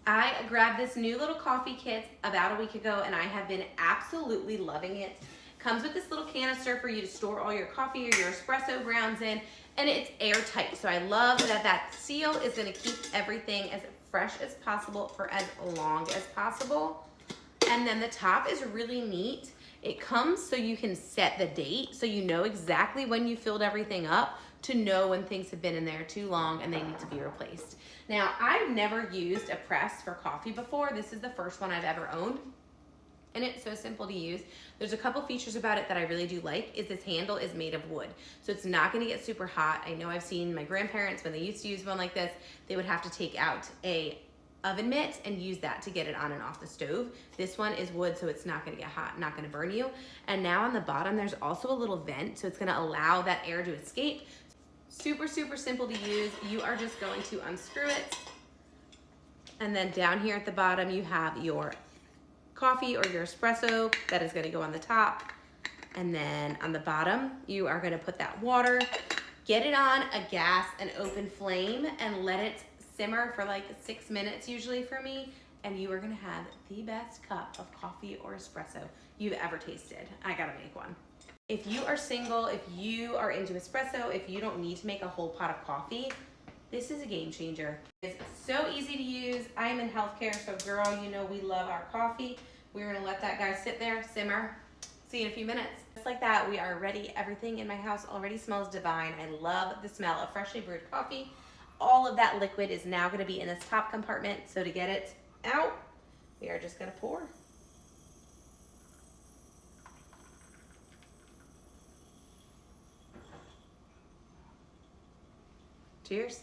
I grabbed this new little coffee kit about a week ago and I have been absolutely loving it. Comes with this little canister for you to store all your coffee or your espresso grounds in, and it's airtight. So I love that that seal is gonna keep everything as fresh as possible for as long as possible. And then the top is really neat. It comes so you can set the date so you know exactly when you filled everything up to know when things have been in there too long and they need to be replaced. Now, I've never used a press for coffee before. This is the first one I've ever owned. And it's so simple to use. There's a couple features about it that I really do like. Is this handle is made of wood, so it's not going to get super hot. I know I've seen my grandparents, when they used to use one like this, they would have to take out a oven mitt and use that to get it on and off the stove. This one is wood, so it's not going to get hot, not going to burn you. And now on the bottom there's also a little vent, so it's going to allow that air to escape. Super simple to use. You are just going to unscrew it, and then down here at the bottom you have your coffee or your espresso that is going to go on the top, and then on the bottom you are going to put that water, get it on a gas and open flame and let it simmer for like 6 minutes usually for me, and you are going to have the best cup of coffee or espresso you've ever tasted. I gotta make one. If you are single, if you are into espresso, if you don't need to make a whole pot of coffee, this is a game changer. It's so easy to use. I am in healthcare, so girl, you know we love our coffee. We're gonna let that guy sit there, simmer. See you in a few minutes. Just like that, we are ready. Everything in my house already smells divine. I love the smell of freshly brewed coffee. All of that liquid is now gonna be in this top compartment, so to get it out, we are just gonna pour. Cheers.